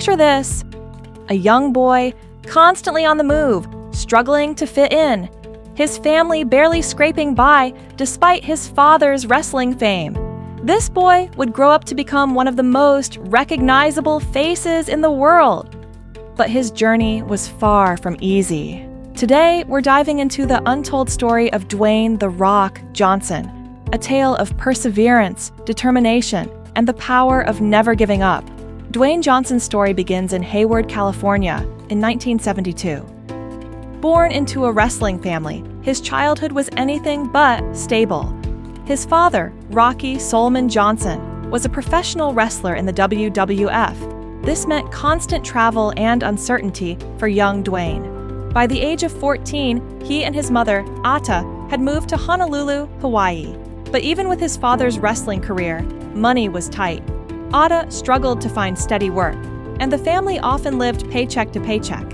Picture this: a young boy, constantly on the move, struggling to fit in. His family barely scraping by despite his father's wrestling fame. This boy would grow up to become one of the most recognizable faces in the world. But his journey was far from easy. Today, we're diving into the untold story of Dwayne "The Rock" Johnson, a tale of perseverance, determination, and the power of never giving up. Dwayne Johnson's story begins in Hayward, California, in 1972. Born into a wrestling family, his childhood was anything but stable. His father, Rocky Solomon Johnson, was a professional wrestler in the WWF. This meant constant travel and uncertainty for young Dwayne. By the age of 14, he and his mother, Ata, had moved to Honolulu, Hawaii. But even with his father's wrestling career, money was tight. Ata struggled to find steady work, and the family often lived paycheck to paycheck.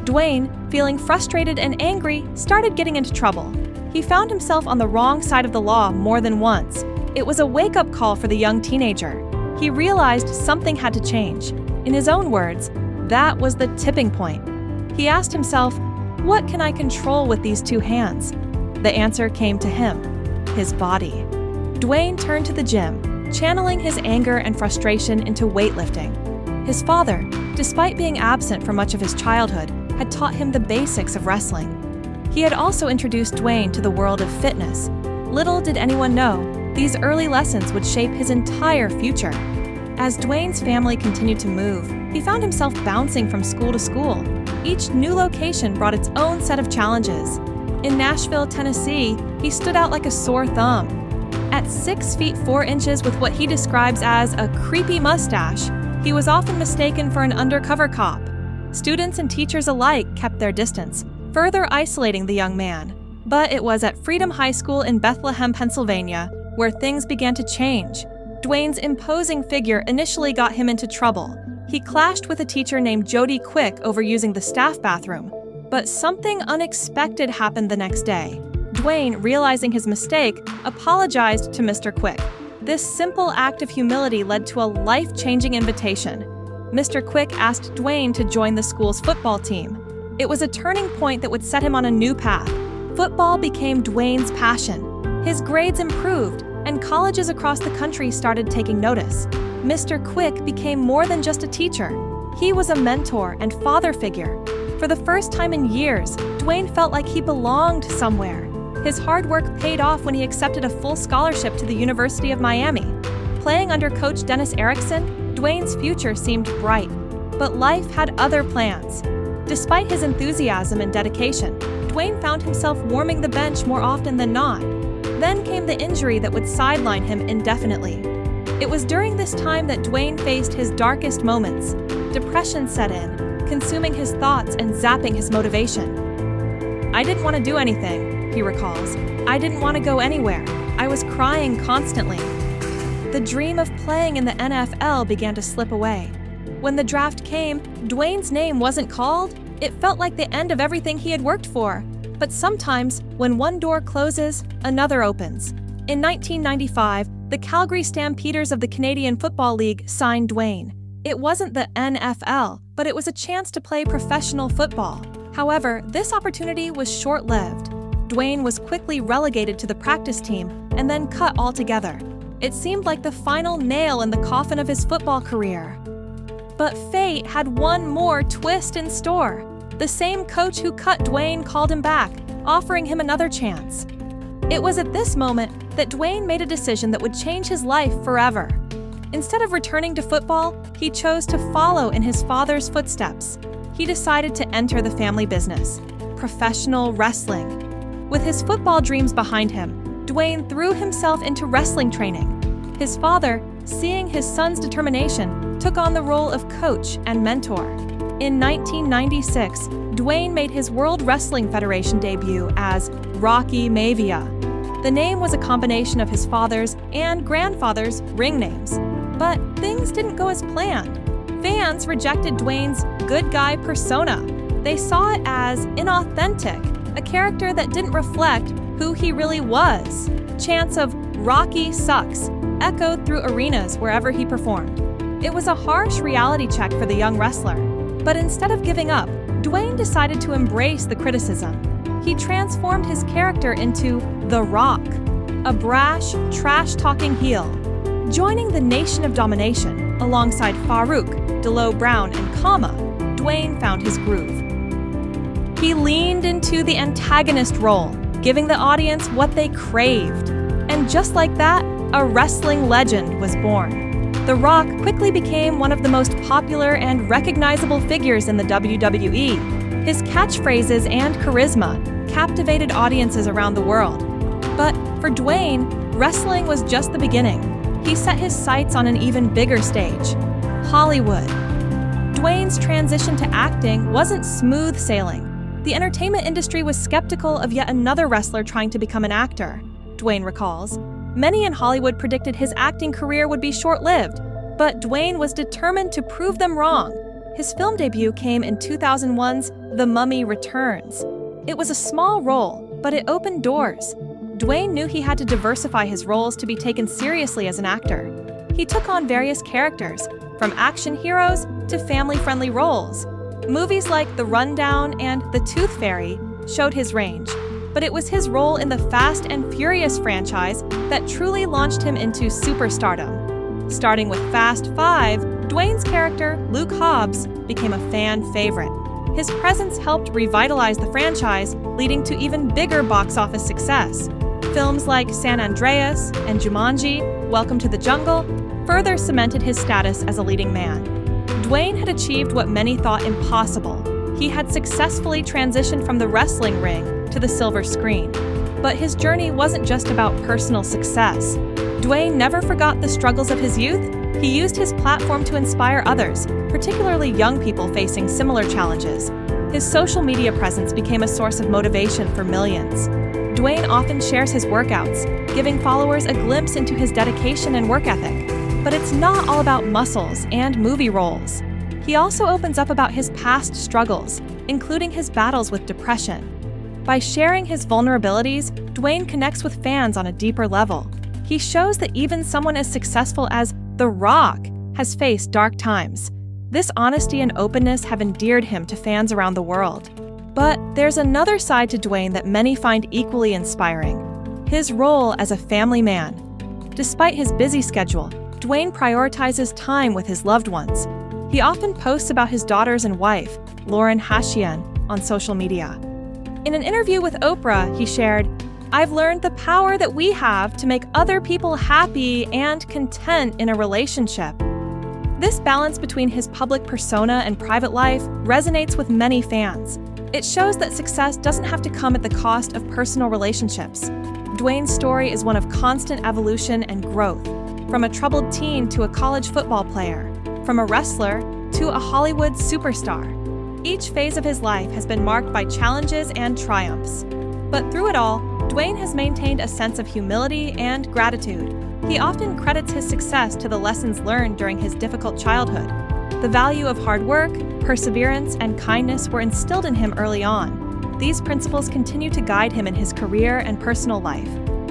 Dwayne, feeling frustrated and angry, started getting into trouble. He found himself on the wrong side of the law more than once. It was a wake-up call for the young teenager. He realized something had to change. In his own words, that was the tipping point. He asked himself, "What can I control with these two hands?" The answer came to him: his body. Dwayne turned to the gym, channeling his anger and frustration into weightlifting. His father, despite being absent for much of his childhood, had taught him the basics of wrestling. He had also introduced Dwayne to the world of fitness. Little did anyone know, these early lessons would shape his entire future. As Dwayne's family continued to move, he found himself bouncing from school to school. Each new location brought its own set of challenges. In Nashville, Tennessee, he stood out like a sore thumb. At 6 feet 4 inches with what he describes as a creepy mustache, he was often mistaken for an undercover cop. Students and teachers alike kept their distance, further isolating the young man. But it was at Freedom High School in Bethlehem, Pennsylvania, where things began to change. Dwayne's imposing figure initially got him into trouble. He clashed with a teacher named Jody Quick over using the staff bathroom. But something unexpected happened the next day. Dwayne, realizing his mistake, apologized to Mr. Quick. This simple act of humility led to a life-changing invitation. Mr. Quick asked Dwayne to join the school's football team. It was a turning point that would set him on a new path. Football became Dwayne's passion. His grades improved, and colleges across the country started taking notice. Mr. Quick became more than just a teacher. He was a mentor and father figure. For the first time in years, Dwayne felt like he belonged somewhere. His hard work paid off when he accepted a full scholarship to the University of Miami. Playing under coach Dennis Erickson, Dwayne's future seemed bright. But life had other plans. Despite his enthusiasm and dedication, Dwayne found himself warming the bench more often than not. Then came the injury that would sideline him indefinitely. It was during this time that Dwayne faced his darkest moments. Depression set in, consuming his thoughts and zapping his motivation. "I didn't want to do anything," he recalls. "I didn't want to go anywhere. I was crying constantly." The dream of playing in the NFL began to slip away. When the draft came, Dwayne's name wasn't called. It felt like the end of everything he had worked for. But sometimes, when one door closes, another opens. In 1995, the Calgary Stampeders of the Canadian Football League signed Dwayne. It wasn't the NFL, but it was a chance to play professional football. However, this opportunity was short-lived. Dwayne was quickly relegated to the practice team and then cut altogether. It seemed like the final nail in the coffin of his football career. But fate had one more twist in store. The same coach who cut Dwayne called him back, offering him another chance. It was at this moment that Dwayne made a decision that would change his life forever. Instead of returning to football, he chose to follow in his father's footsteps. He decided to enter the family business, professional wrestling. With his football dreams behind him, Dwayne threw himself into wrestling training. His father, seeing his son's determination, took on the role of coach and mentor. In 1996, Dwayne made his World Wrestling Federation debut as Rocky Maivia. The name was a combination of his father's and grandfather's ring names. But things didn't go as planned. Fans rejected Dwayne's good guy persona. They saw it as inauthentic, a character that didn't reflect who he really was. Chants of "Rocky sucks" echoed through arenas wherever he performed. It was a harsh reality check for the young wrestler, but instead of giving up, Dwayne decided to embrace the criticism. He transformed his character into The Rock, a brash, trash-talking heel. Joining the Nation of Domination alongside Farouk, D'Lo Brown, and Kama, Dwayne found his groove. He leaned into the antagonist role, giving the audience what they craved. And just like that, a wrestling legend was born. The Rock quickly became one of the most popular and recognizable figures in the WWE. His catchphrases and charisma captivated audiences around the world. But for Dwayne, wrestling was just the beginning. He set his sights on an even bigger stage, Hollywood. Dwayne's transition to acting wasn't smooth sailing. The entertainment industry was skeptical of yet another wrestler trying to become an actor, Dwayne recalls. Many in Hollywood predicted his acting career would be short-lived, but Dwayne was determined to prove them wrong. His film debut came in 2001's The Mummy Returns. It was a small role, but it opened doors. Dwayne knew he had to diversify his roles to be taken seriously as an actor. He took on various characters, from action heroes to family-friendly roles. Movies like The Rundown and The Tooth Fairy showed his range, but it was his role in the Fast and Furious franchise that truly launched him into superstardom. Starting with Fast 5, Dwayne's character, Luke Hobbs, became a fan favorite. His presence helped revitalize the franchise, leading to even bigger box office success. Films like San Andreas and Jumanji, Welcome to the Jungle, further cemented his status as a leading man. Dwayne had achieved what many thought impossible. He had successfully transitioned from the wrestling ring to the silver screen. But his journey wasn't just about personal success. Dwayne never forgot the struggles of his youth. He used his platform to inspire others, particularly young people facing similar challenges. His social media presence became a source of motivation for millions. Dwayne often shares his workouts, giving followers a glimpse into his dedication and work ethic. But it's not all about muscles and movie roles. He also opens up about his past struggles, including his battles with depression. By sharing his vulnerabilities, Dwayne connects with fans on a deeper level. He shows that even someone as successful as The Rock has faced dark times. This honesty and openness have endeared him to fans around the world. But there's another side to Dwayne that many find equally inspiring: his role as a family man. Despite his busy schedule, Dwayne prioritizes time with his loved ones. He often posts about his daughters and wife, Lauren Hashian, on social media. In an interview with Oprah, he shared, "I've learned the power that we have to make other people happy and content in a relationship." This balance between his public persona and private life resonates with many fans. It shows that success doesn't have to come at the cost of personal relationships. Dwayne's story is one of constant evolution and growth, from a troubled teen to a college football player, from a wrestler to a Hollywood superstar. Each phase of his life has been marked by challenges and triumphs. But through it all, Dwayne has maintained a sense of humility and gratitude. He often credits his success to the lessons learned during his difficult childhood. The value of hard work, perseverance, and kindness were instilled in him early on. These principles continue to guide him in his career and personal life.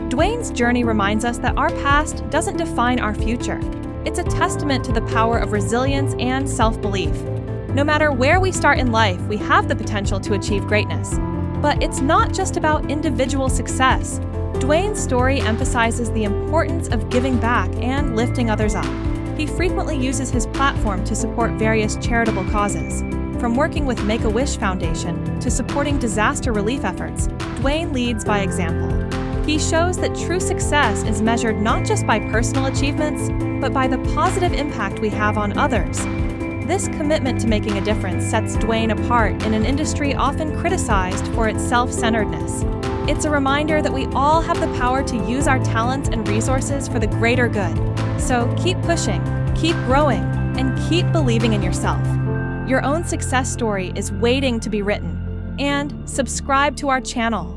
Dwayne's journey reminds us that our past doesn't define our future. It's a testament to the power of resilience and self-belief. No matter where we start in life, we have the potential to achieve greatness. But it's not just about individual success. Dwayne's story emphasizes the importance of giving back and lifting others up. He frequently uses his platform to support various charitable causes. From working with Make-A-Wish Foundation to supporting disaster relief efforts, Dwayne leads by example. He shows that true success is measured not just by personal achievements, but by the positive impact we have on others. This commitment to making a difference sets Dwayne apart in an industry often criticized for its self-centeredness. It's a reminder that we all have the power to use our talents and resources for the greater good. So keep pushing, keep growing, and keep believing in yourself. Your own success story is waiting to be written. And subscribe to our channel.